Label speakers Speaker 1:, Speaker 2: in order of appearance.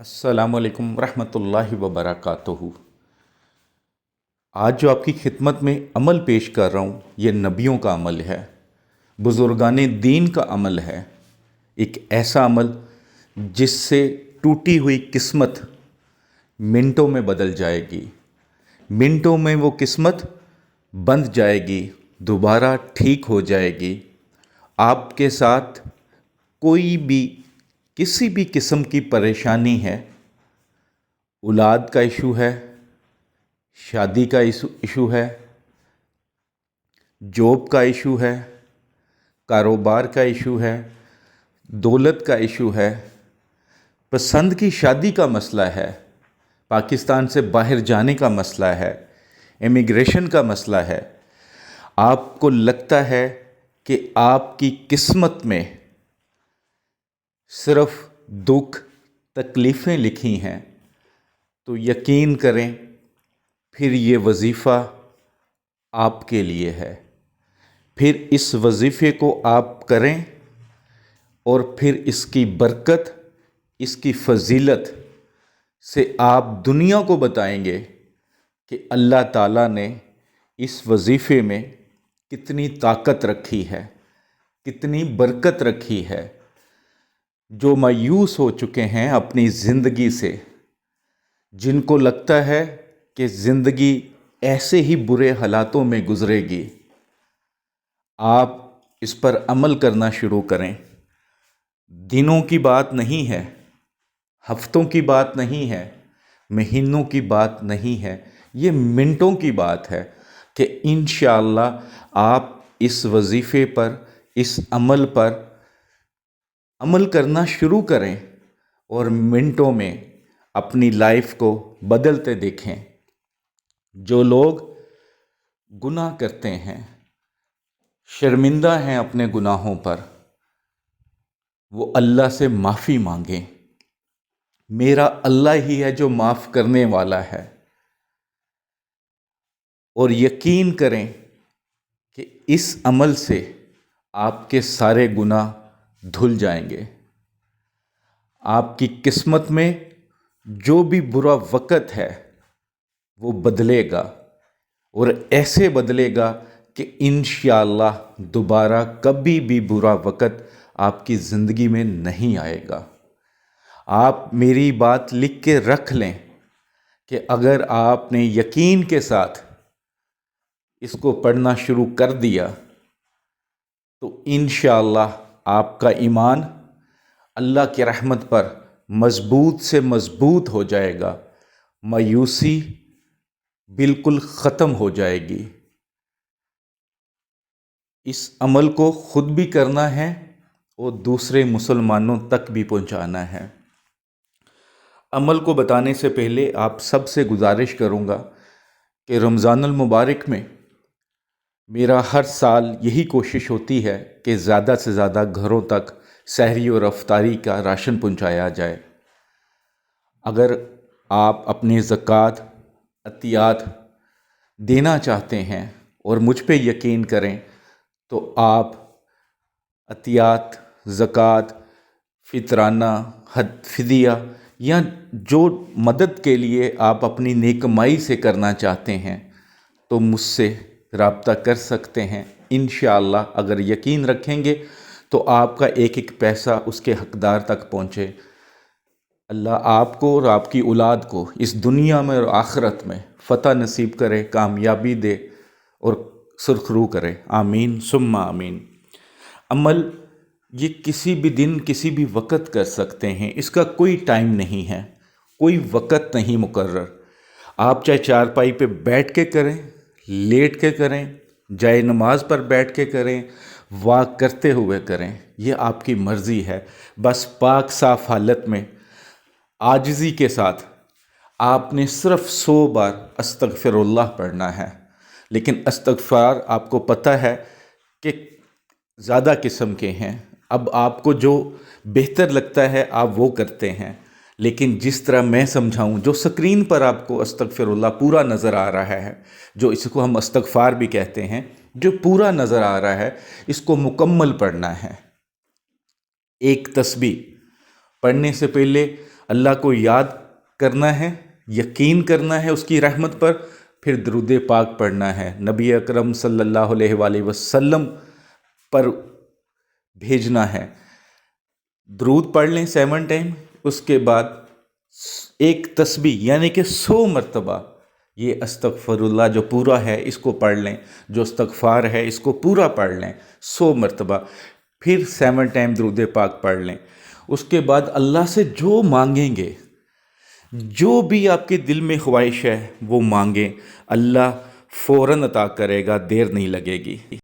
Speaker 1: अस्सलामु अलैकुम रहमतुल्लाहि व बरकातुहू। आज जो आपकी खिदमत में अमल पेश कर रहा हूँ ये नबियों का अमल है, बुज़ुर्गाने दीन का अमल है। एक ऐसा अमल जिससे टूटी हुई किस्मत मिनटों में बदल जाएगी, मिनटों में वो किस्मत बंध जाएगी, दोबारा ठीक हो जाएगी। आपके साथ कोई भी किसी भी किस्म की परेशानी है, औलाद का इशू है, शादी का इशू है, जॉब का इशू है, कारोबार का इशू है, दौलत का इशू है, पसंद की शादी का मसला है, पाकिस्तान से बाहर जाने का मसला है, इमिग्रेशन का मसला है। आपको लगता है कि आपकी किस्मत में सिर्फ दुख तकलीफ़ें लिखी हैं, तो यकीन करें फिर ये वजीफ़ा आपके लिए है। फिर इस वजीफ़े को आप करें और फिर इसकी बरकत, इसकी फजीलत से आप दुनिया को बताएंगे कि अल्लाह ताला ने इस वजीफ़े में कितनी ताकत रखी है, कितनी बरकत रखी है। जो मायूस हो चुके हैं अपनी ज़िंदगी से, जिनको लगता है कि ज़िंदगी ऐसे ही बुरे हालातों में गुज़रेगी, आप इस पर अमल करना शुरू करें। दिनों की बात नहीं है, हफ्तों की बात नहीं है, महीनों की बात नहीं है, ये मिनटों की बात है कि इंशाअल्लाह आप इस वजीफ़े पर, इस अमल पर अमल करना शुरू करें और मिनटों में अपनी लाइफ को बदलते देखें। जो लोग गुनाह करते हैं, शर्मिंदा हैं अपने गुनाहों पर, वो अल्लाह से माफ़ी मांगें। मेरा अल्लाह ही है जो माफ़ करने वाला है। और यकीन करें कि इस अमल से आपके सारे गुनाह धुल जाएंगे। आपकी किस्मत में जो भी बुरा वक़्त है वो बदलेगा, और ऐसे बदलेगा कि इंशाअल्लाह दोबारा कभी भी बुरा वक़्त आपकी ज़िंदगी में नहीं आएगा। आप मेरी बात लिख के रख लें कि अगर आपने यकीन के साथ इसको पढ़ना शुरू कर दिया तो इंशाअल्लाह आपका ईमान अल्लाह की रहमत पर मज़बूत से मज़बूत हो जाएगा, मायूसी बिल्कुल ख़त्म हो जाएगी। इस अमल को ख़ुद भी करना है और दूसरे मुसलमानों तक भी पहुंचाना है। अमल को बताने से पहले आप सबसे गुजारिश करूंगा कि रमज़ानुल मुबारक में मेरा हर साल यही कोशिश होती है कि ज़्यादा से ज़्यादा घरों तक सहरी और अफ्तारी का राशन पहुंचाया जाए। अगर आप अपने ज़कात, अतियात देना चाहते हैं और मुझ पे यकीन करें तो आप अतियात, ज़कात, फ़ितराना, फिदिया या जो मदद के लिए आप अपनी नेकमाई से करना चाहते हैं तो मुझसे राब्ता कर सकते हैं। इंशाअल्लाह अगर यकीन रखेंगे तो आपका एक एक पैसा उसके हकदार तक पहुँचे। अल्लाह आपको और आपकी औलाद को इस दुनिया में और आखिरत में फ़तह नसीब करे, कामयाबी दे और सुरखरू करे। आमीन सुम्मा आमीन। अमल ये किसी भी दिन, किसी भी वक़्त कर सकते हैं, इसका कोई टाइम नहीं है, कोई वक़्त नहीं मुकर्रर। आप चाहे चारपाई पे बैठ के करें, लेट के करें, जाए नमाज पर बैठ के करें, वाक करते हुए करें, ये आपकी मर्ज़ी है। बस पाक साफ़ हालत में आजिज़ी के साथ आपने सिर्फ 100 बार अस्तगफिरुल्लाह पढ़ना है। लेकिन अस्तगफार आपको पता है कि ज़्यादा किस्म के हैं। अब आपको जो बेहतर लगता है आप वो करते हैं, लेकिन जिस तरह मैं समझाऊं, जो स्क्रीन पर आपको अस्तगफिरुल्लाह पूरा नज़र आ रहा है, जो इसको हम अस्तगफार भी कहते हैं, जो पूरा नज़र आ रहा है, इसको मुकम्मल पढ़ना है। एक तस्बीह पढ़ने से पहले اللہ کو یاد کرنا ہے، یقین کرنا ہے اس کی رحمت پر، پھر درود پاک پڑھنا ہے، نبی اکرم صلی اللہ علیہ وآلہ وسلم پر بھیجنا ہے۔ درود پڑھ لیں 7 ٹائم، اس کے بعد ایک تسبیح یعنی کہ 100 مرتبہ یہ استغفر اللہ جو پورا ہے اس کو پڑھ لیں، جو استغفار ہے اس کو پورا پڑھ لیں 100 مرتبہ، پھر 7 ٹائم درود پاک پڑھ لیں۔ اس کے بعد اللہ سے جو مانگیں گے، جو بھی آپ کے دل میں خواہش ہے وہ مانگیں، اللہ فوراً عطا کرے گا، دیر نہیں لگے گی۔